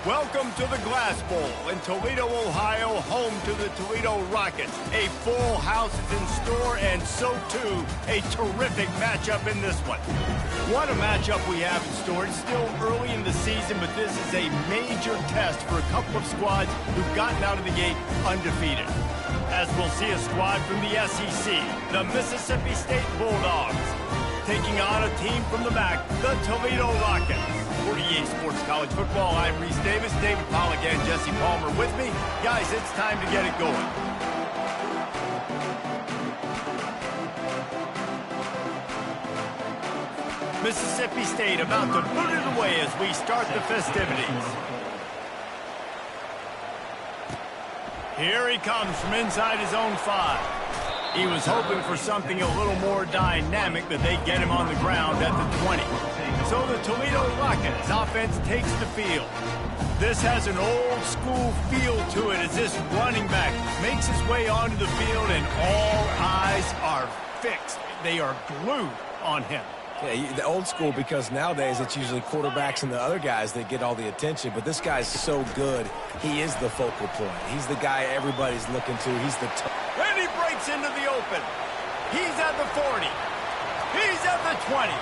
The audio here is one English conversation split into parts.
Welcome to the Glass Bowl in Toledo, Ohio, home to the Toledo Rockets. A full house is in store, and so too a terrific matchup in this one. What a matchup we have in store. It's still early in the season, but this is a major test for a couple of squads who've gotten out of the gate undefeated. As we'll see a squad from the SEC, the Mississippi State Bulldogs, taking on a team from the MAC, the Toledo Rockets. 48 Sports College Football, I'm Reese Davis, David Pollack and Jesse Palmer with me. Guys, it's time to get it going. Mississippi State about to boot it away as we start the festivities. Here he comes from inside his own 5. He was hoping for something a little more dynamic, but they get him on the ground at the 20. So the Toledo Rockets offense takes the field. This has an old-school feel to it as this running back makes his way onto the field, and all eyes are fixed. They are glued on him. Yeah, the old school, because nowadays it's usually quarterbacks and the other guys that get all the attention, but this guy's so good, he is the focal point. He's the guy everybody's looking to. He's the and he breaks into the open. He's at the 40. He's at the 20.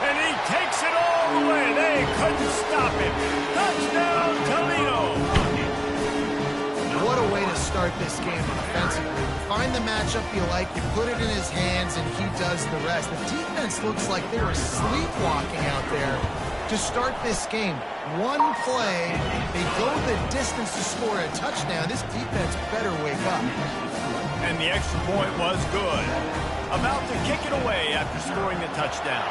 And he takes it all the way. They couldn't stop him. Touchdown, Toledo. What a way to start this game offensively. You find the matchup you like, you put it in his hands, and he does the rest. The defense looks like they're sleepwalking out there to start this game. One play, they go the distance to score a touchdown. This defense better wake up. And the extra point was good. About to kick it away after scoring the touchdown.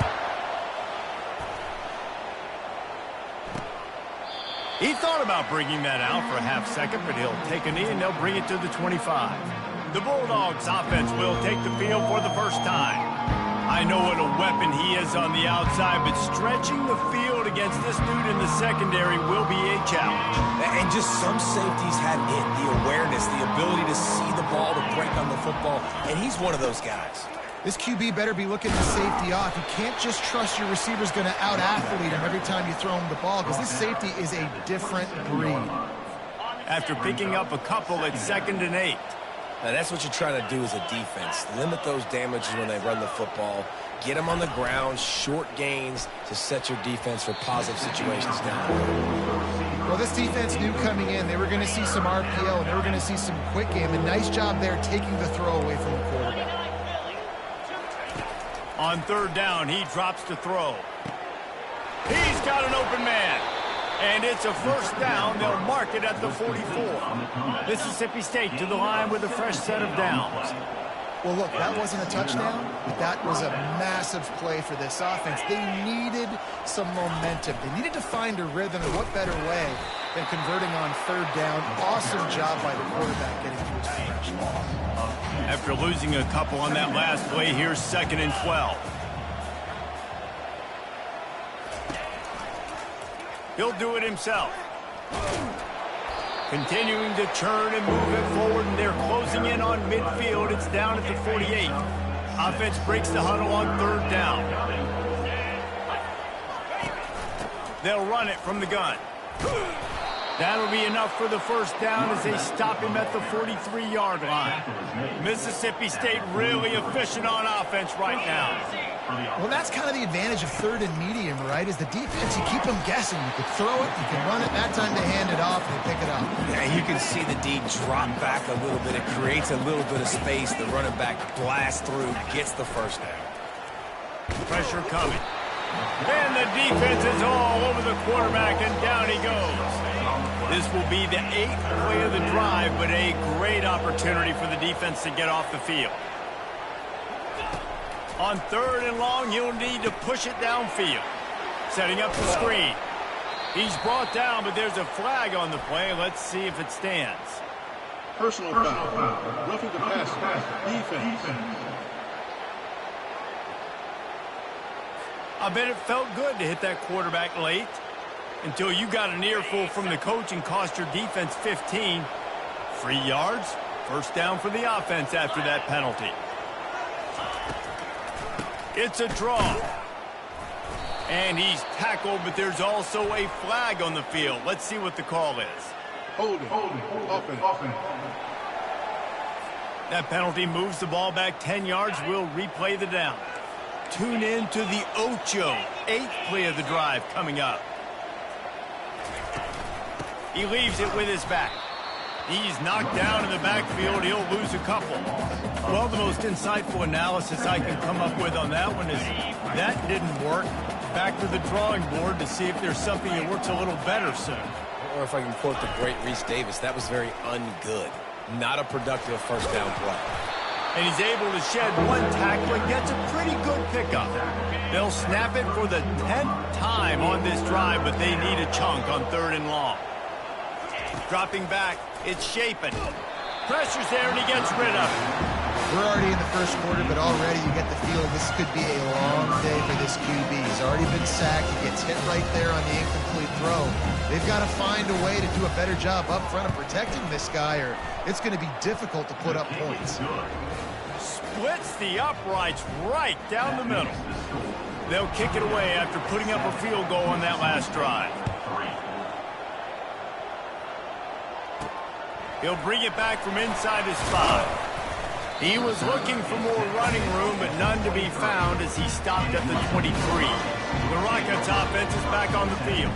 He thought about bringing that out for a half second, but he'll take a knee and they'll bring it to the 25. The Bulldogs offense will take the field for the first time. I know what a weapon he is on the outside, but stretching the field against this dude in the secondary will be a challenge. And just some safeties had it, the awareness, the ability to see the ball, to break on the football, and he's one of those guys. This QB better be looking the safety off. You can't just trust your receiver's going to out-athlete him every time you throw him the ball, because this safety is a different breed. After picking up a couple at 2nd and 8. Now, that's what you're trying to do as a defense. Limit those damages when they run the football. Get them on the ground, short gains to set your defense for positive situations down the road. Well, this defense knew coming in they were going to see some RPO and they were going to see some quick game. A nice job there taking the throw away from the quarterback. On 3rd down, he drops to throw. He's got an open man. And it's a first down. They'll mark it at the 44. Mississippi State to the line with a fresh set of downs. Well, look, that wasn't a touchdown, but that was a massive play for this offense. They needed some momentum. They needed to find a rhythm, and what better way than converting on 3rd down. Awesome job by the quarterback getting to his progression. After losing a couple on that last play, here's 2nd and 12. He'll do it himself. Continuing to churn and move it forward, and they're closing in on midfield. It's down at the 48. Offense breaks the huddle on 3rd down. They'll run it from the gun. That'll be enough for the first down as they stop him at the 43-yard line. Mississippi State really efficient on offense right now. Well, that's kind of the advantage of 3rd and medium, right? Is the defense, you keep them guessing. You can throw it, you can run it. That time they hand it off and they pick it up. Yeah, you can see the D drop back a little bit. It creates a little bit of space. The running back blasts through, gets the first down. Pressure coming. And the defense is all over the quarterback, and down he goes. This will be the 8th play of the drive, but a great opportunity for the defense to get off the field. On 3rd and long, he'll need to push it downfield. Setting up the screen. He's brought down, but there's a flag on the play. Let's see if it stands. Personal foul. Roughing the pass. Defense. I bet it felt good to hit that quarterback late until you got an earful from the coach and cost your defense 15. 3 yards, first down for the offense after that penalty. It's a draw. And he's tackled, but there's also a flag on the field. Let's see what the call is. Holding. Offense. That penalty moves the ball back 10 yards. We'll replay the down. Tune in to the Ocho. 8th play of the drive coming up. He leaves it with his back. He's knocked down in the backfield. He'll lose a couple. Well, the most insightful analysis I can come up with on that one is that didn't work. Back to the drawing board to see if there's something that works a little better soon. Or if I can quote the great Reese Davis, that was very ungood. Not a productive first down play. And he's able to shed one tackle and gets a pretty good pickup. They'll snap it for the 10th time on this drive, but they need a chunk on 3rd and long. Dropping back, it's Shapen. Pressure's there, and he gets rid of it. We're already in the first quarter, but already you get the feeling this could be a long day for this QB. He's already been sacked. He gets hit right there on the incomplete throw. They've got to find a way to do a better job up front of protecting this guy, or it's going to be difficult to put up points. Splits the uprights right down the middle. They'll kick it away after putting up a field goal on that last drive. He'll bring it back from inside his 5. He was looking for more running room, but none to be found as he stopped at the 23. The Rockets offense is back on the field.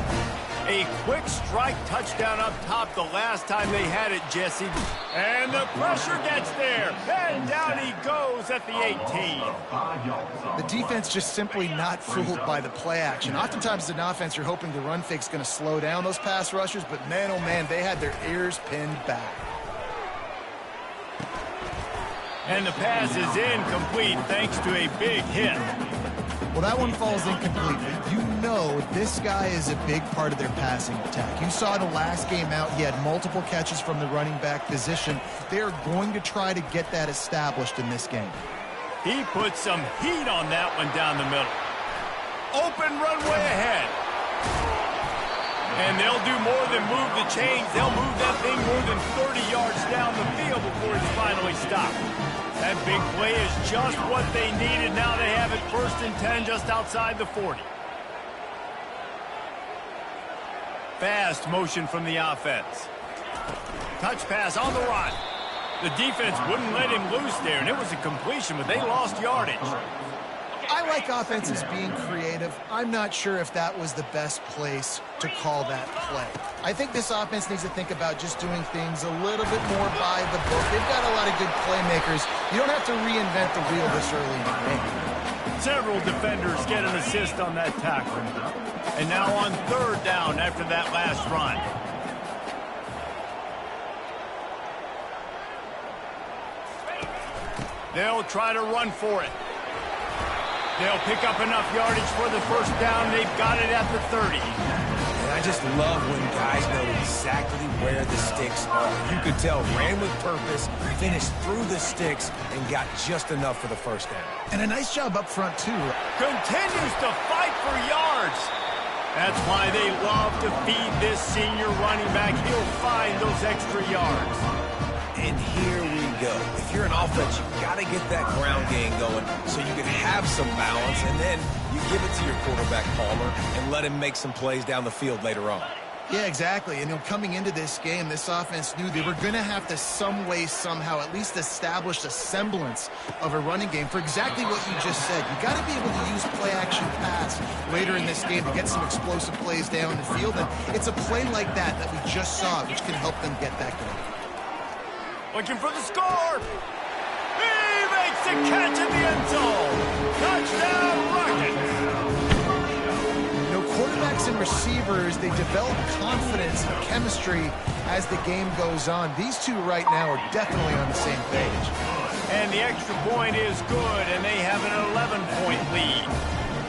A quick strike touchdown up top the last time they had it, Jesse. And the pressure gets there. And down he goes at the 18. The defense just simply not fooled by the play action. Oftentimes as an offense, you're hoping the run fake's going to slow down those pass rushers, but man, oh man, they had their ears pinned back. And the pass is incomplete thanks to a big hit. Well, that one falls incomplete, but you know this guy is a big part of their passing attack. You saw the last game out, he had multiple catches from the running back position. They are going to try to get that established in this game. He put some heat on that one down the middle. Open runway ahead. And they'll do more than move the chains. They'll move that thing more than 30 yards down the field before it's finally stopped. That big play is just what they needed. Now they have it 1st and 10 just outside the 40. Fast motion from the offense. Touch pass on the run. The defense wouldn't let him loose there, and it was a completion, but they lost yardage. I like offenses being creative. I'm not sure if that was the best place to call that play. I think this offense needs to think about just doing things a little bit more by the book. They've got a lot of good playmakers. You don't have to reinvent the wheel this early in the game. Several defenders get an assist on that tackle. And now on 3rd down after that last run. They'll try to run for it. They'll pick up enough yardage for the 1st down. They've got it at the 30. And I just love when guys know exactly where the sticks are. You could tell ran with purpose, finished through the sticks, and got just enough for the 1st down. And a nice job up front, too. Continues to fight for yards. That's why they love to feed this senior running back. He'll find those extra yards. And here we go. If you're an offense, you've got to get that ground game going so you can have some balance, and then you give it to your quarterback, Palmer, and let him make some plays down the field later on. Yeah, exactly. And coming into this game, this offense knew they were going to have to some way, somehow, at least establish a semblance of a running game for exactly what you just said. You got to be able to use play-action pass later in this game to get some explosive plays down the field. And it's a play like that that we just saw, which can help them get that going. Looking for the score. He makes the catch in the end zone. Touchdown, Rockets. Quarterbacks and receivers, they develop confidence and chemistry as the game goes on. These two right now are definitely on the same page. And the extra point is good, and they have an 11-point lead.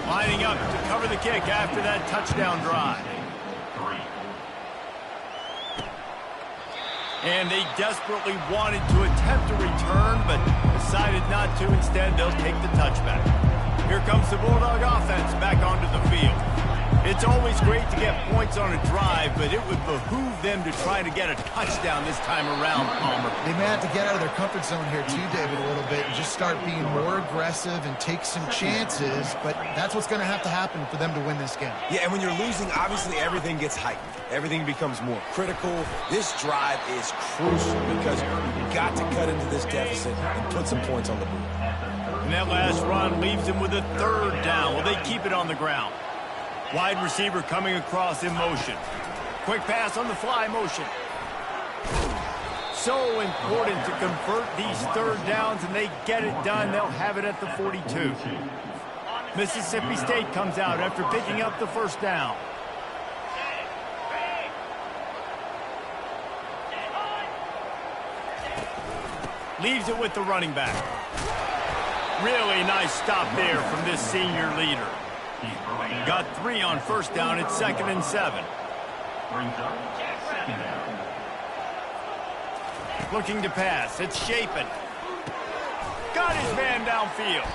Lining up to cover the kick after that touchdown drive. And they desperately wanted to attempt a return, but decided not to. Instead, they'll take the touchback. Here comes the Bulldog offense back onto the field. It's always great to get points on a drive, but it would behoove them to try to get a touchdown this time around, Palmer. They may have to get out of their comfort zone here too, David, a little bit, and just start being more aggressive and take some chances, but that's what's going to have to happen for them to win this game. Yeah, and when you're losing, obviously everything gets heightened. Everything becomes more critical. This drive is crucial because you've got to cut into this deficit and put some points on the board. And that last run leaves them with a third down. Will they keep it on the ground? Wide receiver coming across in motion. Quick pass on the fly motion. So important to convert these third downs, and they get it done. They'll have it at the 42. Mississippi State comes out after picking up the first down. Leaves it with the running back. Really nice stop there from this senior leader. Got 3 on first down. It's 2nd and 7. Looking to pass. It's Shapen. Got his man downfield.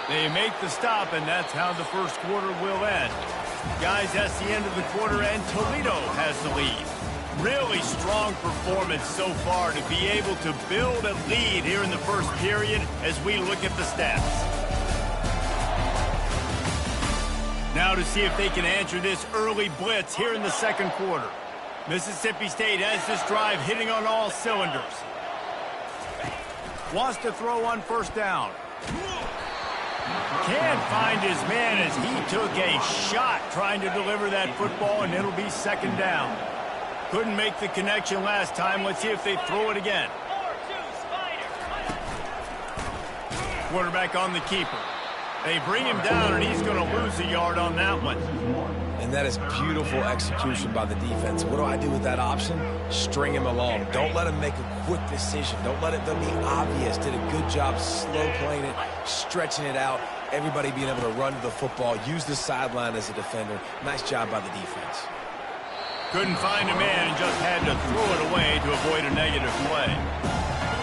They make the stop, and that's how the first quarter will end. Guys, that's the end of the quarter, and Toledo has the lead. Really strong performance so far to be able to build a lead here in the first period as we look at the stats. Now to see if they can answer this early blitz here in the second quarter. Mississippi State has this drive hitting on all cylinders. Wants to throw on first down. Can't find his man as he took a shot trying to deliver that football, and it'll be 2nd down. Couldn't make the connection last time. Let's see if they throw it again. Quarterback on the keeper. They bring him down, and he's going to lose a yard on that one. And that is beautiful execution by the defense. What do I do with that option? String him along. Don't let him make a quick decision. Don't let it be obvious. Did a good job slow playing it, stretching it out. Everybody being able to run to the football, use the sideline as a defender. Nice job by the defense. Couldn't find a man and just had to throw it away to avoid a negative play.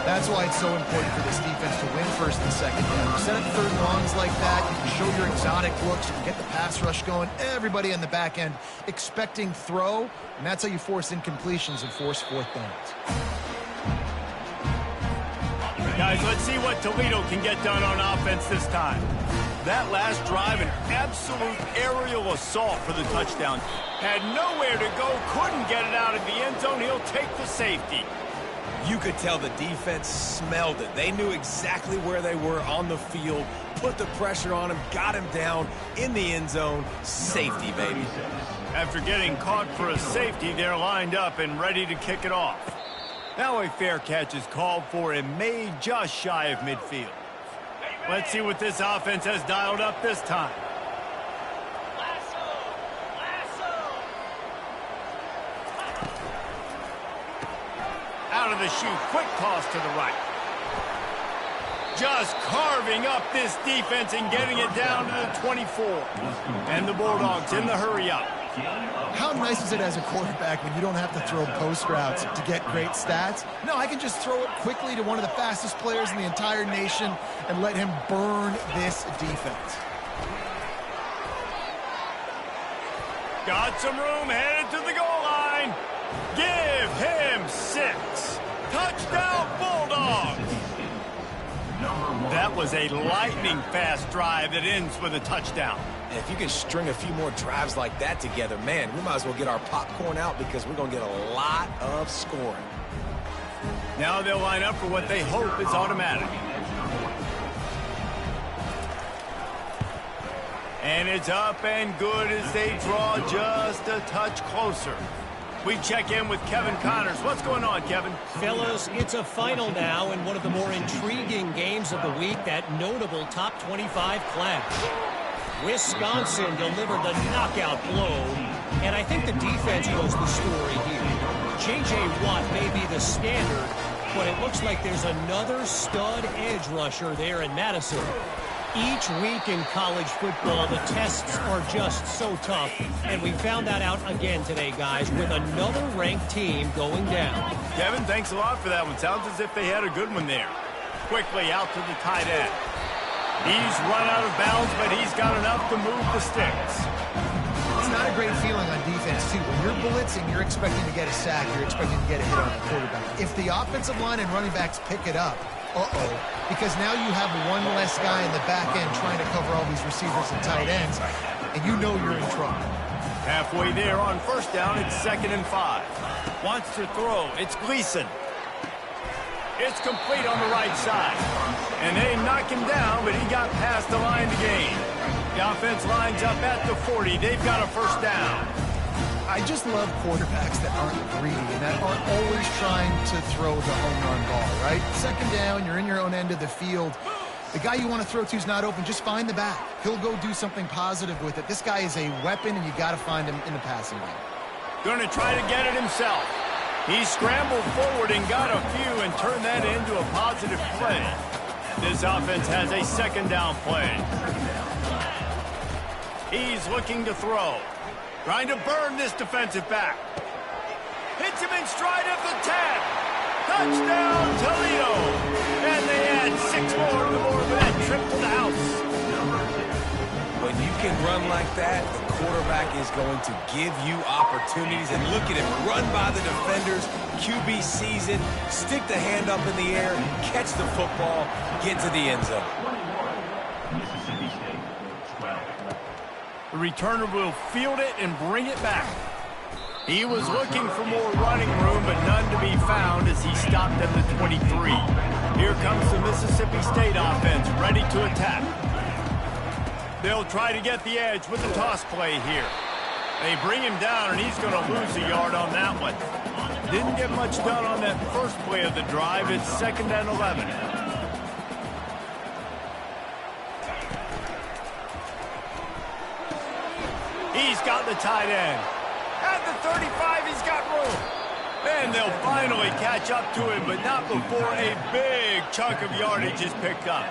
That's why it's so important for this defense to win first and second down. You set up third and longs like that, you can show your exotic looks, you can get the pass rush going, everybody on the back end expecting throw, and that's how you force incompletions and force 4th downs. Guys, let's see what Toledo can get done on offense this time. That last drive, an absolute aerial assault for the touchdown. Had nowhere to go, couldn't get it out of the end zone. He'll take the safety. You could tell the defense smelled it. They knew exactly where they were on the field, put the pressure on him, got him down in the end zone. Safety, baby. After getting caught for a safety, they're lined up and ready to kick it off. Now a fair catch is called for and made just shy of midfield. Let's see what this offense has dialed up this time. Out of the chute, quick toss to the right. Just carving up this defense and getting it down to the 24. And the Bulldogs in the hurry up. How nice is it as a quarterback when you don't have to throw post routes to get great stats? No, I can just throw it quickly to one of the fastest players in the entire nation and let him burn this defense. Got some room, headed to the goal line. Give him 6. Touchdown, Bulldogs. That was a lightning-fast drive that ends with a touchdown. And if you can string a few more drives like that together, man, we might as well get our popcorn out because we're going to get a lot of scoring. Now they'll line up for what they hope is automatic. And it's up and good as they draw just a touch closer. We check in with Kevin Connors. What's going on, Kevin? Fellas, it's a final now in one of the more intriguing games of the week, that notable top 25 clash. Wisconsin delivered the knockout blow, and I think the defense was the story here. J.J. Watt may be the standard, but it looks like there's another stud edge rusher there in Madison. Each week in college football, the tests are just so tough, and we found that out again today, guys, with another ranked team going down. Kevin, thanks a lot for that one. Sounds as if they had a good one there. Quickly out to the tight end. He's run out of bounds, but he's got enough to move the sticks. It's great feeling on defense, too. When you're blitzing, you're expecting to get a sack. You're expecting to get a hit on the quarterback. If the offensive line and running backs pick it up, because now you have one less guy in the back end trying to cover all these receivers and tight ends, and you know you're in trouble. Halfway there on first down, it's 2nd and 5. Wants to throw. It's Gleason. It's complete on the right side. And they knock him down, but he got past the line to gain. The offense lines up at the 40. They've got a first down. I just love quarterbacks that aren't greedy and that aren't always trying to throw the home run ball, right? 2nd down, you're in your own end of the field. The guy you want to throw to is not open. Just find the back. He'll go do something positive with it. This guy is a weapon, and you got to find him in the passing game. Going to try to get it himself. He scrambled forward and got a few and turned that into a positive play. This offense has a 2nd down play. He's looking to throw. Trying to burn this defensive back. Hits him in stride at the 10. Touchdown, Toledo. And they add 6 more to the board with that trip to the house. When you can run like that, the quarterback is going to give you opportunities. And look at him run by the defenders. QB sees it, stick the hand up in the air, catch the football, get to the end zone. The returner will field it and bring it back. He was looking for more running room, but none to be found as he stopped at the 23. Here comes the Mississippi State offense, ready to attack. They'll try to get the edge with the toss play here. They bring him down, and he's going to lose a yard on that one. Didn't get much done on that first play of the drive. It's 2nd and 11. He's got the tight end. At the 35, he's got room. And they'll finally catch up to him, but not before a big chunk of yardage is picked up.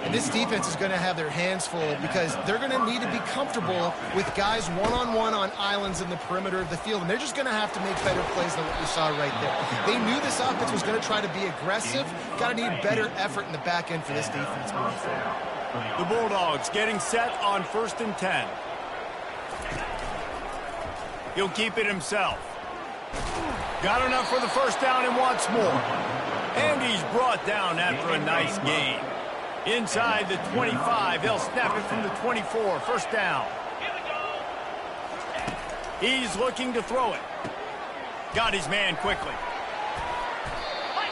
And this defense is going to have their hands full because they're going to need to be comfortable with guys one-on-one on islands in the perimeter of the field. And they're just going to have to make better plays than what we saw right there. They knew this offense was going to try to be aggressive. Got to need better effort in the back end for this defense moving forward. The Bulldogs getting set on 1st and 10. He'll keep it himself. Got enough for the first down and wants more. And he's brought down after a nice gain. Inside the 25, they'll snap it from the 24. First down. He's looking to throw it. Got his man quickly.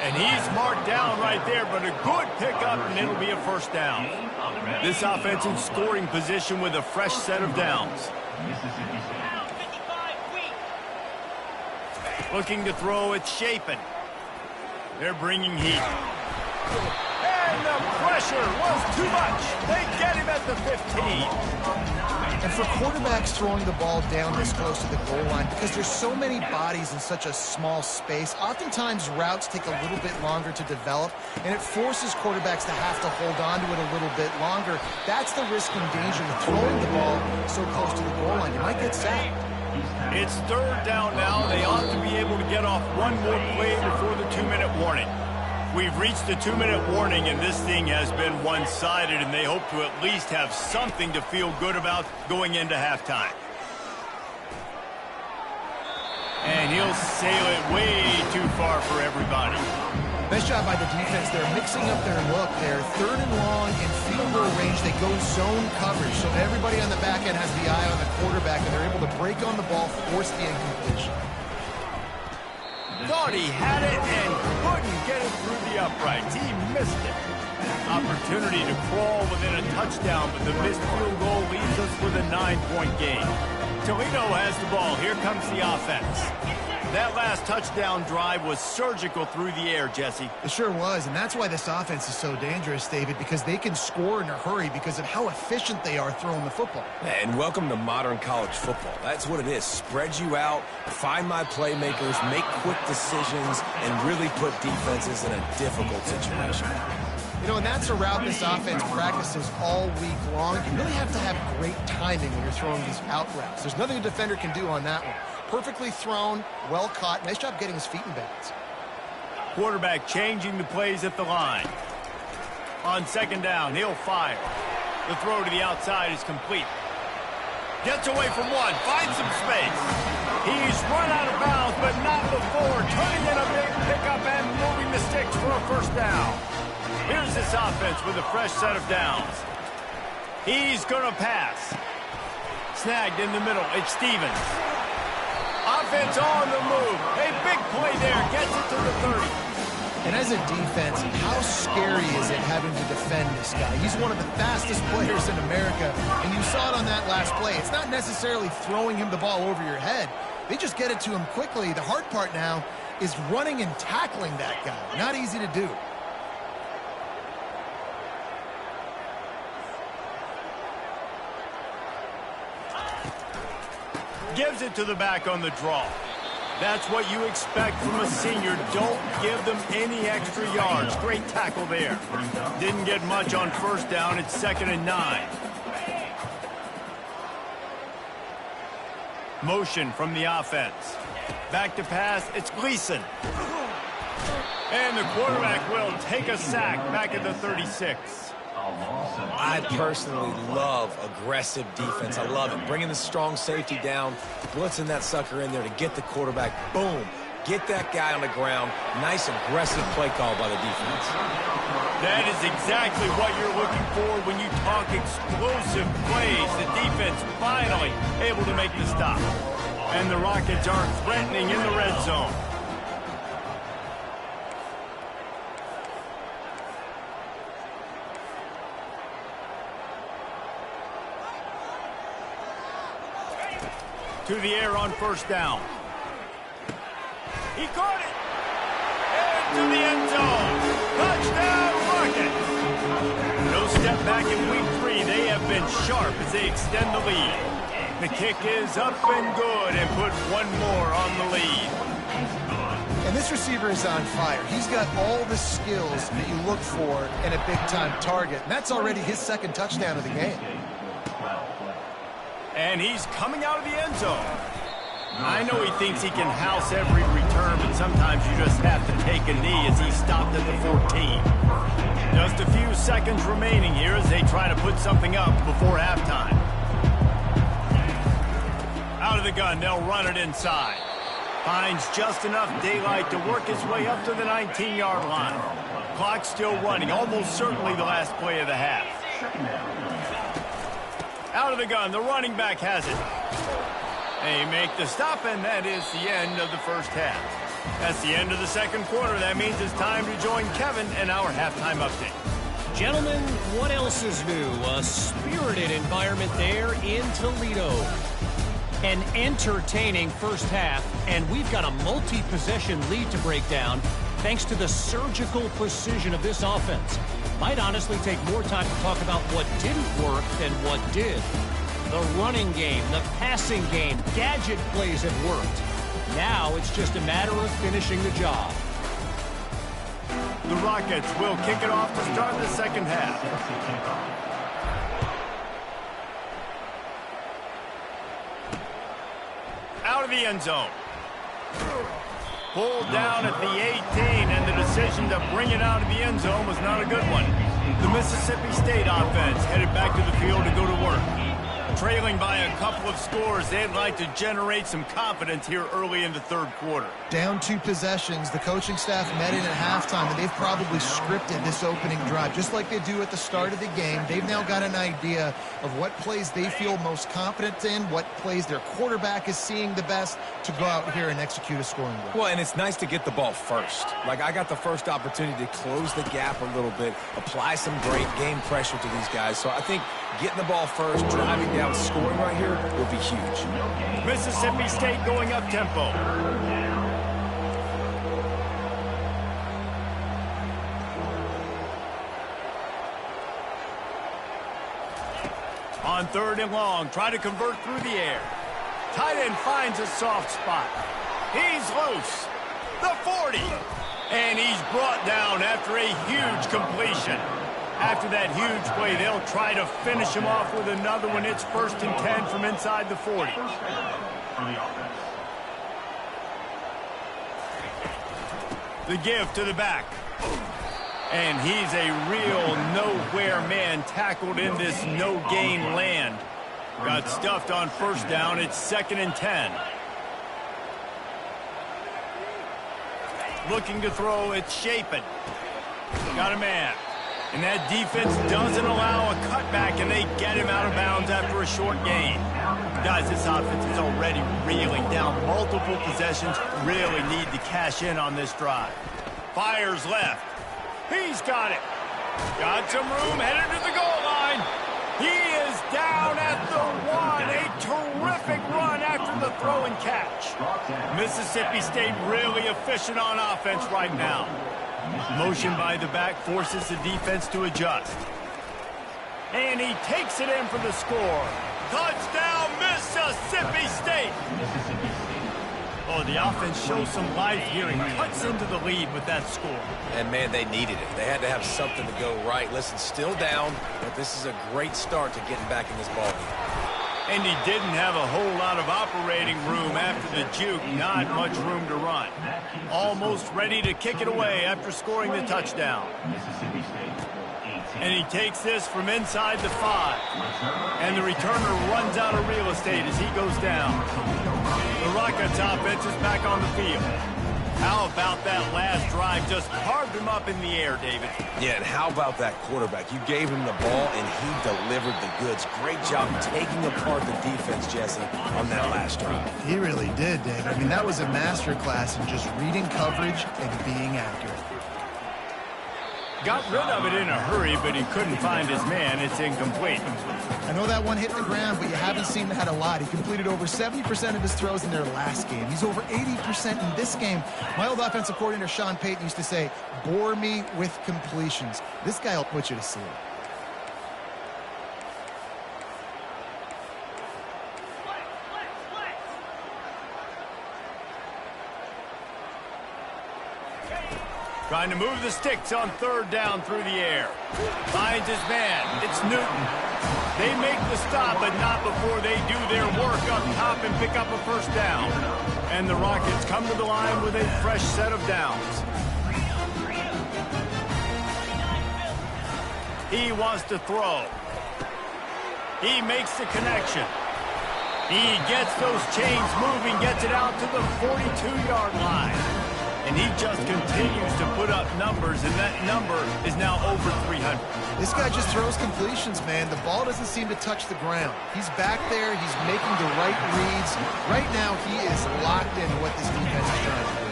And he's marked down right there, but a good pickup, and it'll be a first down. This offense in scoring position with a fresh set of downs. Looking to throw, it's Chapin. They're bringing heat. And the pressure was too much. They get him at the 15. And for quarterbacks throwing the ball down this close to the goal line, because there's so many bodies in such a small space, oftentimes routes take a little bit longer to develop, and it forces quarterbacks to have to hold on to it a little bit longer. That's the risk and danger of throwing the ball so close to the goal line. You might get sacked. It's 3rd down now. They ought to be able to get off one more play before the 2-minute warning. We've reached the 2-minute warning, and this thing has been one-sided, and they hope to at least have something to feel good about going into halftime. And he'll sail it way too far for everybody. Nice job by the defense. They're mixing up their look. They're 3rd and long in field goal range. They go zone coverage, so everybody on the back end has the eye on the quarterback, and they're able to break on the ball, force the incompletion. Thought he had it and couldn't get it through the uprights. He missed it. Opportunity to crawl within a touchdown, but the missed field goal leaves us with a 9-point game. Toledo has the ball. Here comes the offense. That last touchdown drive was surgical through the air, Jesse. It sure was, and that's why this offense is so dangerous, David, because they can score in a hurry because of how efficient they are throwing the football. And welcome to modern college football. That's what it is. Spread you out, find my playmakers, make quick decisions, and really put defenses in a difficult situation. You know, and that's a route this offense practices all week long. You really have to have great timing when you're throwing these out routes. There's nothing a defender can do on that one. Perfectly thrown, well caught. Nice job getting his feet in bounds. Quarterback changing the plays at the line. On 2nd down, he'll fire. The throw to the outside is complete. Gets away from one, finds some space. He's run out of bounds, but not before turning in a big pickup and moving the sticks for a first down. Here's this offense with a fresh set of downs. He's going to pass. Snagged in the middle. It's Stevens. Offense on the move. A big play there. Gets it to the 30. And as a defense, how scary is it having to defend this guy? He's one of the fastest players in America, and you saw it on that last play. It's not necessarily throwing him the ball over your head. They just get it to him quickly. The hard part now is running and tackling that guy. Not easy to do. Gives it to the back on the draw. That's what you expect from a senior. Don't give them any extra yards. Great tackle there. Didn't get much on first down. It's 2nd and 9. Motion from the offense. Back to pass. It's Gleason. And the quarterback will take a sack back at the 36. I personally love aggressive defense. I love it. Bringing the strong safety down, blitzing that sucker in there to get the quarterback. Boom. Get that guy on the ground. Nice aggressive play call by the defense. That is exactly what you're looking for when you talk explosive plays. The defense finally able to make the stop. And the Rockets are threatening in the red zone. To the air on first down. He caught it. And to the end zone. Touchdown, Rockets. No step back in week 3. They have been sharp as they extend the lead. The kick is up and good and put one more on the lead. And this receiver is on fire. He's got all the skills that you look for in a big-time target. And that's already his 2nd touchdown of the game. And he's coming out of the end zone. I know he thinks he can house every return, but sometimes you just have to take a knee as he stopped at the 14. Just a few seconds remaining here as they try to put something up before halftime. Out of the gun, they'll run it inside. Finds just enough daylight to work his way up to the 19-yard line. Clock still running, almost certainly the last play of the half. Out of the gun, the running back has it. They make the stop, and that is the end of the first half. That's the end of the 2nd quarter. That means it's time to join Kevin and our halftime update. Gentlemen, what else is new? A spirited environment there in Toledo. An entertaining first half, and we've got a multi-possession lead to break down thanks to the surgical precision of this offense. Might honestly take more time to talk about what didn't work than what did. The running game, the passing game, gadget plays have worked. Now it's just a matter of finishing the job. The Rockets will kick it off to start the 2nd half. Out of the end zone. Pulled down at the 18, and the decision to bring it out of the end zone was not a good one. The Mississippi State offense headed back to the field to go to work. Trailing by a couple of scores, they'd like to generate some confidence here early in the 3rd quarter. Down 2 possessions, the coaching staff met in at halftime, and they've probably scripted this opening drive, just like they do at the start of the game. They've now got an idea of what plays they feel most confident in, what plays their quarterback is seeing the best to go out here and execute a scoring drive. Well, and it's nice to get the ball first. Like, I got the first opportunity to close the gap a little bit, apply some great game pressure to these guys. So I think getting the ball first, driving down, scoring right here will be huge. Mississippi State going up tempo. On 3rd and long, try to convert through the air. Tight end finds a soft spot. He's loose. The 40. And he's brought down after a huge completion. After that huge play, they'll try to finish him off with another one. It's 1st and 10 from inside the 40. The give to the back. And he's a real nowhere man tackled in this no-gain land. Got stuffed on first down. It's 2nd and 10. Looking to throw. It's Shapen. Got a man. And that defense doesn't allow a cutback, and they get him out of bounds after a short gain. Guys, this offense is already reeling down multiple possessions. Really need to cash in on this drive. Fires left. He's got it. Got some room, headed to the goal line. He is down at the 1. A terrific run after the throw and catch. Mississippi State really efficient on offense right now. Motion by the back forces the defense to adjust. And he takes it in for the score. Touchdown, Mississippi State. Oh, the offense shows some life here and cuts into the lead with that score. And, man, they needed it. They had to have something to go right. Listen, still down, but this is a great start to getting back in this ballgame. And he didn't have a whole lot of operating room after the juke. Not much room to run. Almost ready to kick it away after scoring the touchdown. And he takes this from inside the 5. And the returner runs out of real estate as he goes down. The Rockets offense is back on the field. How about that last drive? Just carved him up in the air, David. Yeah, and how about that quarterback? You gave him the ball, and he delivered the goods. Great job taking apart the defense, Jesse, on that last drive. He really did, David. I mean, that was a masterclass in just reading coverage and being accurate. Got rid of it in a hurry, but he couldn't find his man. It's incomplete. I know that one hit the ground, but you haven't seen that a lot. He completed over 70% of his throws in their last game. He's over 80% in this game. My old offensive coordinator, Sean Payton, used to say, bore me with completions. This guy will put you to sleep. Trying to move the sticks on 3rd down through the air. Finds his man. It's Newton. They make the stop, but not before they do their work up top and pick up a first down. And the Rockets come to the line with a fresh set of downs. He wants to throw. He makes the connection. He gets those chains moving, gets it out to the 42-yard line. And he just continues to put up numbers, and that number is now over 300. This guy just throws completions, man. The ball doesn't seem to touch the ground. He's back there. He's making the right reads. Right now, he is locked into what this defense is trying to do.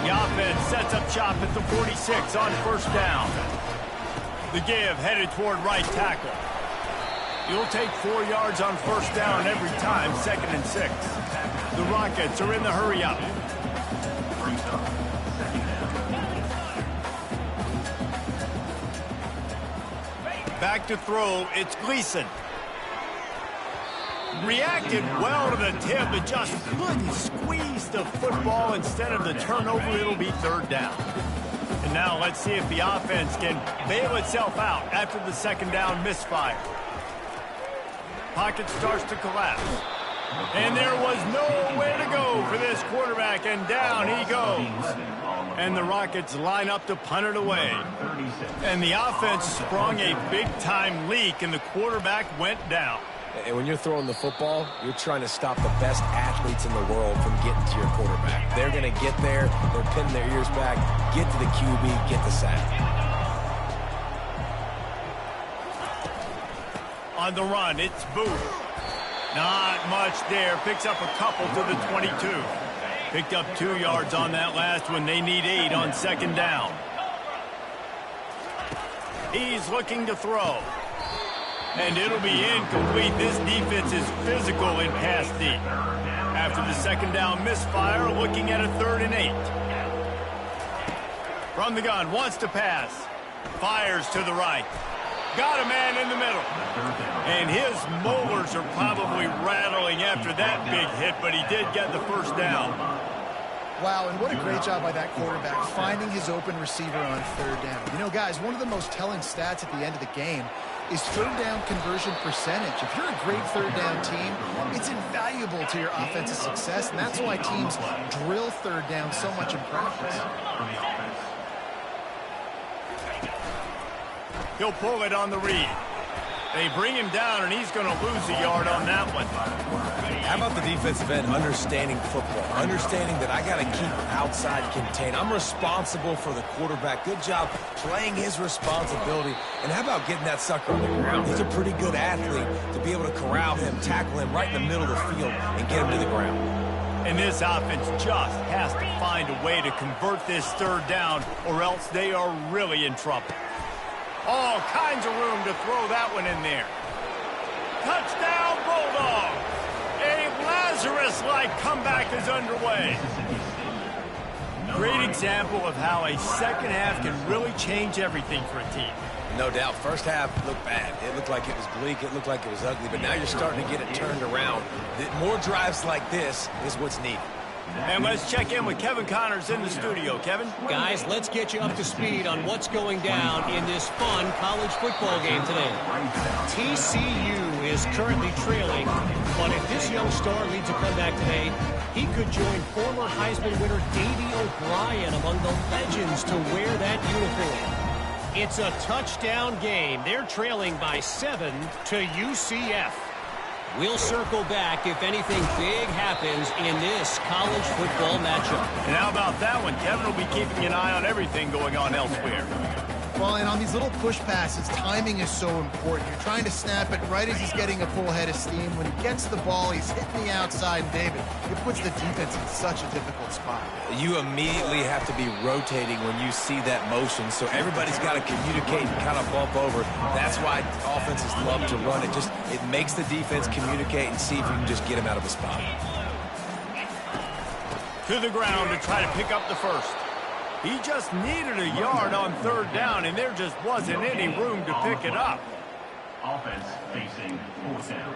The offense sets up shop at the 46 on first down. The give headed toward right tackle. You'll take 4 yards on first down every time, 2nd and 6. The Rockets are in the hurry-up. Back to throw, it's Gleason. Reacted well to the tip, but just couldn't squeeze the football. Instead of the turnover, it'll be 3rd down. And now let's see if the offense can bail itself out after the 2nd down misfire. Pocket starts to collapse. And there was nowhere to go for this quarterback, and down he goes. And the Rockets line up to punt it away. And the offense sprung a big-time leak, and the quarterback went down. And when you're throwing the football, you're trying to stop the best athletes in the world from getting to your quarterback. They're going to get there. They're pinning their ears back, get to the QB, get the sack. On the run, it's Booth. Not much there. Picks up a couple to the 22. Picked up 2 yards on that last one. They need 8 on 2nd down. He's looking to throw. And it'll be incomplete. This defense is physical in pass deep. After the 2nd down misfire, looking at a 3rd and 8. From the gun, wants to pass. Fires to the right. Got a man in the middle. And his molars are probably rattling after that big hit, but he did get the first down. Wow, and what a great job by that quarterback, finding his open receiver on 3rd down. You know, guys, one of the most telling stats at the end of the game is 3rd down conversion percentage. If you're a great 3rd down team, it's invaluable to your offensive success, and that's why teams drill 3rd down so much in practice. He'll pull it on the read. They bring him down, and he's going to lose a yard on that one. How about the defensive end understanding football, understanding that I got to keep outside contained. I'm responsible for the quarterback. Good job playing his responsibility. And how about getting that sucker on the ground? He's a pretty good athlete to be able to corral him, tackle him right in the middle of the field, and get him to the ground. And this offense just has to find a way to convert this third down, or else they are really in trouble. All kinds of room to throw that one in there. Touchdown, Bulldog! A Lazarus-like comeback is underway. Great example of how a second half can really change everything for a team. No doubt. First half looked bad. It looked like it was bleak. It looked like it was ugly. But now you're starting to get it turned around. More drives like this is what's needed. And let's check in with Kevin Connors in the studio. Kevin? Guys, let's get you up to speed on what's going down in this fun college football game today. TCU is currently trailing, but if this young star leads a comeback today, he could join former Heisman winner Davey O'Brien among the legends to wear that uniform. It's a touchdown game. They're trailing by 7 to UCF. We'll circle back if anything big happens in this college football matchup. And how about that one? Kevin will be keeping an eye on everything going on elsewhere. Well, and on these little push passes, timing is so important. You're trying to snap it right as he's getting a full head of steam. When he gets the ball, he's hitting the outside, and David, it puts the defense in such a difficult spot. You immediately have to be rotating when you see that motion, so everybody's got to communicate and kind of bump over. That's why offenses love to run it. It makes the defense communicate and see if you can just get him out of a spot. To the ground to try to pick up the first. He just needed a yard on third down, and there just wasn't any room to pick it up. Offense facing fourth down.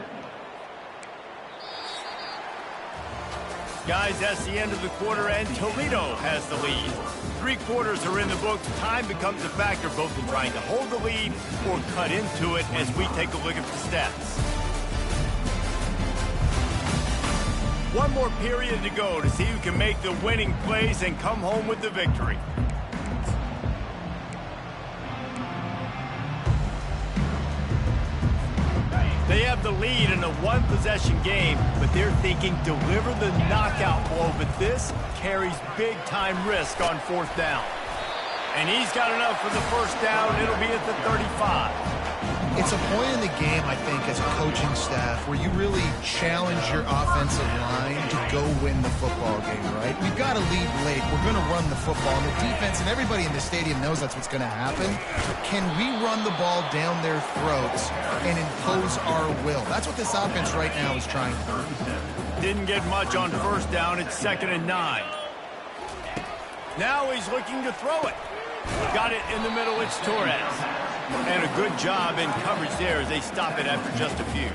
Guys, that's the end of the quarter, and Toledo has the lead. 3 quarters are in the books. Time becomes a factor both in trying to hold the lead or cut into it as we take a look at the stats. One more period to go to see who can make the winning plays and come home with the victory. They have the lead in a one-possession game, but they're thinking deliver the knockout blow, but this carries big-time risk on fourth down. And he's got enough for the first down. It'll be at the 35. It's a point in the game, I think, as a coaching staff where you really challenge your offensive line to go win the football game, right? We've got to lead late. We're going to run the football. And the defense and everybody in the stadium knows that's what's going to happen. Can we run the ball down their throats and impose our will? That's what this offense right now is trying to do. Didn't get much on first down. It's 2nd and 9. Now he's looking to throw it. Got it in the middle. It's Torres. And a good job in coverage there as they stop it after just a few.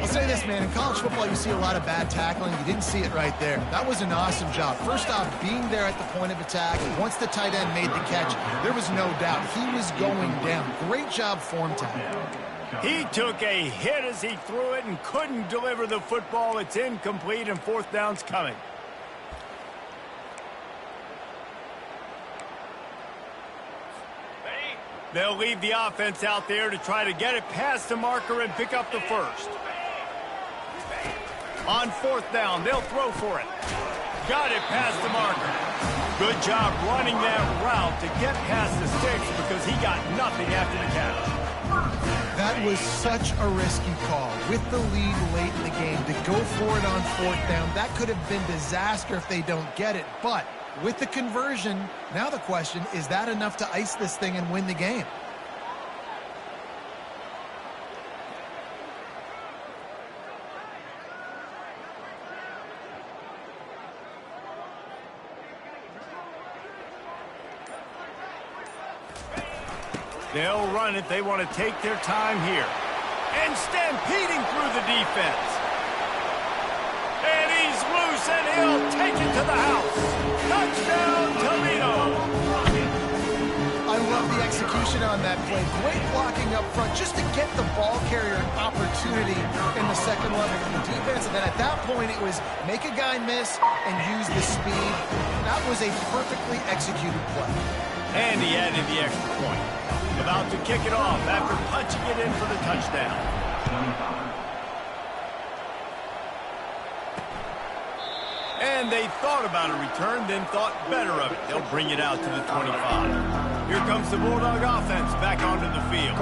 I'll say this, man. In college football, you see a lot of bad tackling. You didn't see it right there. That was an awesome job. First off, being there at the point of attack. Once the tight end made the catch, there was no doubt he was going down. Great job form time. He took a hit as he threw it and couldn't deliver the football. It's incomplete, and fourth down's coming. They'll leave the offense out there to try to get it past the marker and pick up the first. On fourth down, they'll throw for it. Got it past the marker. Good job running that route to get past the sticks because he got nothing after the catch. That was such a risky call. With the lead late in the game, to go for it on fourth down, that could have been disaster if they don't get it. But with the conversion, now the question, is that enough to ice this thing and win the game? They'll run it. They want to take their time here. And stampeding through the defense. And he's loose, and he'll take it to the house. Touchdown, Toledo. I love the execution on that play. Great blocking up front just to get the ball carrier an opportunity in the second level of the defense. And then at that point, it was make a guy miss and use the speed. That was a perfectly executed play. And he added the extra point. About to kick it off after punching it in for the touchdown. And they thought about a return, then thought better of it. They'll bring it out to the 25. Here comes the Bulldog offense back onto the field.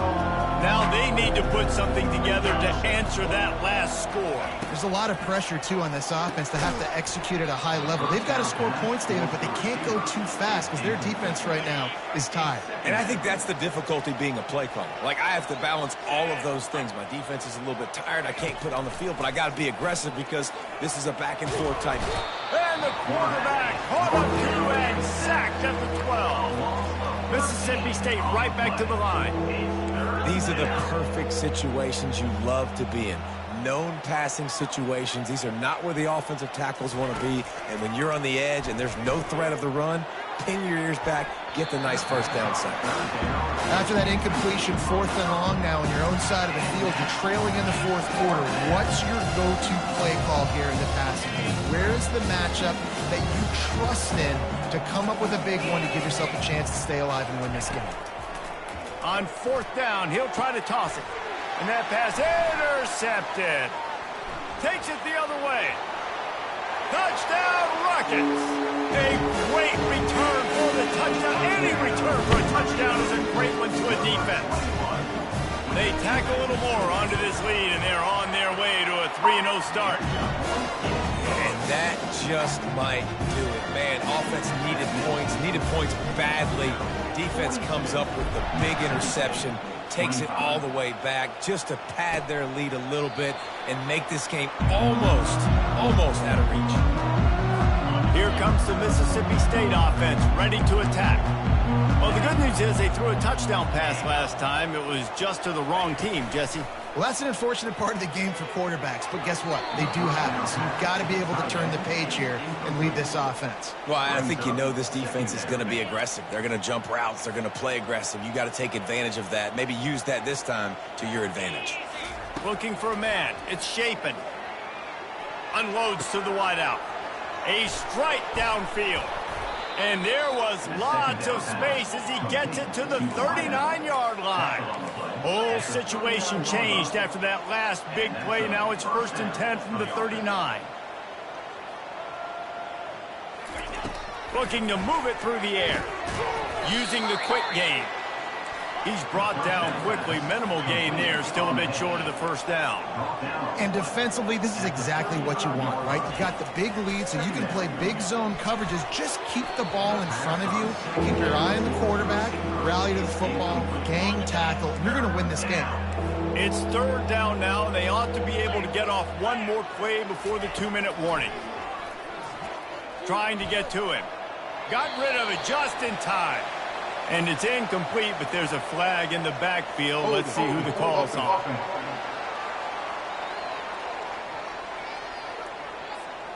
Now they need to put something together to answer that last score. There's a lot of pressure, too, on this offense to have to execute at a high level. They've got to score points, David, but they can't go too fast because their defense right now is tired. And I think that's the difficulty being a play caller. Like, I have to balance all of those things. My defense is a little bit tired. I can't put on the field, but I got to be aggressive because this is a back-and-forth type. And the quarterback caught up to and sacked at the 12. Mississippi State right back to the line. These are the perfect situations you love to be in. Known passing situations. These are not where the offensive tackles want to be. And when you're on the edge and there's no threat of the run, pin your ears back, get the nice first down sack. After that incompletion, 4th and long now on your own side of the field, you're trailing in the 4th quarter. What's your go-to play call here in the passing game? Where is the matchup that you trust in to come up with a big one to give yourself a chance to stay alive and win this game? On 4th down, he'll try to toss it. And that pass intercepted. Takes it the other way. Touchdown, Rockets. A great return for the touchdown. Any return for a touchdown is a great one to a defense. They tack a little more onto this lead, and they're on their way to a 3-0 start. And that just might do it, man. Offense needed points badly. Defense comes up with the big interception, takes it all the way back just to pad their lead a little bit and make this game almost out of reach. Here comes the Mississippi State offense, ready to attack. Well, the good news is they threw a touchdown pass last time. It was just to the wrong team, Jesse. Well, that's an unfortunate part of the game for quarterbacks, but guess what? They do have it, so you've got to be able to turn the page here and lead this offense. Well, I think you know this defense is going to be aggressive. They're going to jump routes. They're going to play aggressive. You got to take advantage of that. Maybe use that this time to your advantage. Looking for a man. It's Shapen. Unloads to the wideout. A strike downfield. And there was lots of space as he gets it to the 39-yard line. Whole situation changed after that last big play. Now it's 1st and 10 from the 39. Looking to move it through the air. Using the quick game. He's brought down quickly. Minimal gain there. Still a bit short of the 1st down. And defensively, this is exactly what you want, right? You've got the big lead, so you can play big zone coverages. Just keep the ball in front of you. Keep your eye on the quarterback. Rally to the football. Gang tackle. You're going to win this game. It's 3rd down now. They ought to be able to get off one more play before the 2-minute warning. Trying to get to him. Got rid of it just in time. And it's incomplete, but there's a flag in the backfield. Let's see who the call's on.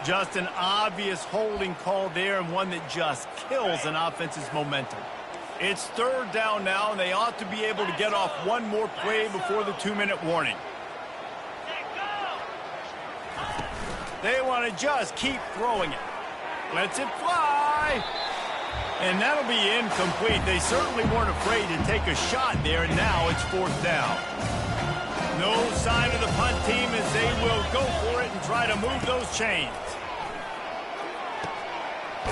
Just an obvious holding call there, and one that just kills an offense's momentum. It's 3rd down now, and they ought to be able to get off one more play before the 2-minute warning. They want to just keep throwing it. Lets it fly. And that'll be incomplete. They certainly weren't afraid to take a shot there, and now it's 4th down. No sign of the punt team as they will go for it and try to move those chains.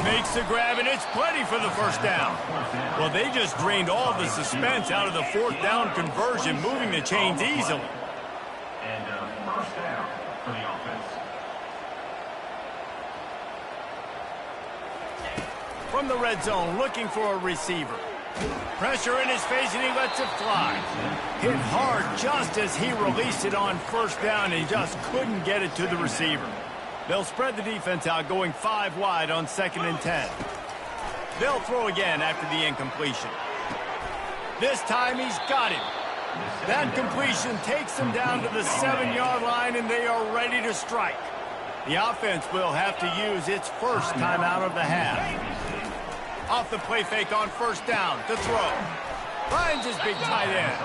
Makes the grab, and it's plenty for the 1st down. Well, they just drained all the suspense out of the 4th down conversion, moving the chains easily. And 1st down for the offense. From the red zone, looking for a receiver. Pressure in his face, and he lets it fly. Hit hard just as he released it on 1st down, and he just couldn't get it to the receiver. They'll spread the defense out, going 5 wide on 2nd and 10. They'll throw again after the incompletion. This time he's got him. That completion takes them down to the 7-yard line, and they are ready to strike. The offense will have to use its first timeout of the half. Off the play fake on 1st down to throw. Finds his big tight end.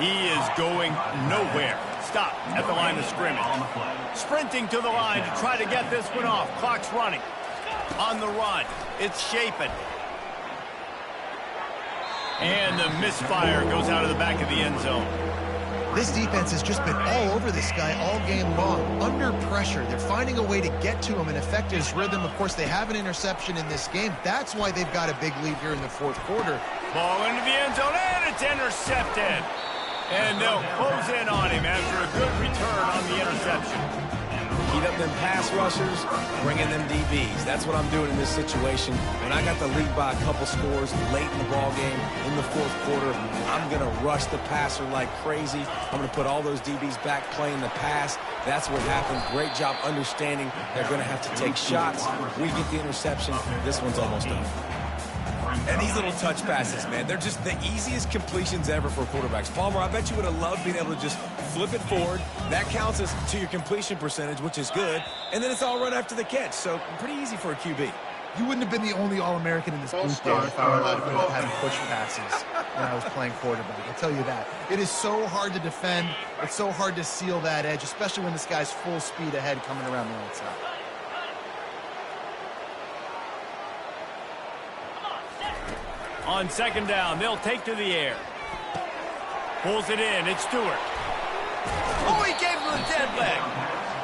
He is going nowhere. Stop at the line of scrimmage. Sprinting to the line to try to get this one off. Clock's running. On the run, it's Shapen. And the misfire goes out of the back of the end zone. This defense has just been all over this guy all game long. Under pressure, they're finding a way to get to him and affect his rhythm. Of course, they have an interception in this game. That's why they've got a big lead here in the fourth quarter. Ball into the end zone, and it's intercepted. And they'll close in on him after a good return on the interception. Heat up them pass rushers, bring in them DBs. That's what I'm doing in this situation. When I got the lead by a couple scores late in the ball game, in the fourth quarter, I'm going to rush the passer like crazy. I'm going to put all those DBs back playing the pass. That's what happened. Great job understanding they're going to have to take shots. We get the interception. This one's almost done. And these little touch passes, man, they're just the easiest completions ever for quarterbacks. Palmer, I bet you would have loved being able to just flip it forward. That counts as to your completion percentage, which is good. And then it's all run after the catch, so pretty easy for a QB. You wouldn't have been the only All-American in this booth, Dave, if I were allowed to go having push passes when I was playing quarterback. I'll tell you that. It is so hard to defend. It's so hard to seal that edge, especially when this guy's full speed ahead coming around the outside. On second down, they'll take to the air. Pulls it in. It's Stewart. Oh, he gave him the dead leg.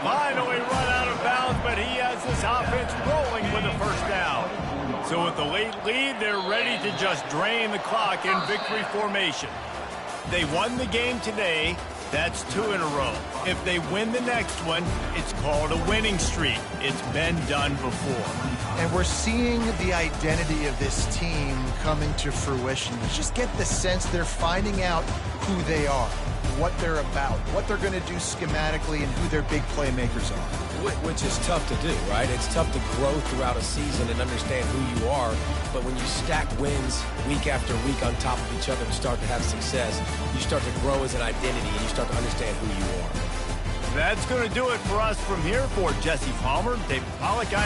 Finally run out of bounds, but he has this offense rolling with a first down. So with the late lead, they're ready to just drain the clock in victory formation. They won the game today. That's 2 in a row. If they win the next one, it's called a winning streak. It's been done before. And we're seeing the identity of this team coming to fruition. You just get the sense they're finding out who they are, what they're about, what they're going to do schematically, and who their big playmakers are. Which is tough to do, right? It's tough to grow throughout a season and understand who you are. But when you stack wins week after week on top of each other and start to have success, you start to grow as an identity and you start to understand who you are. That's going to do it for us from here. For Jesse Palmer, David Pollack,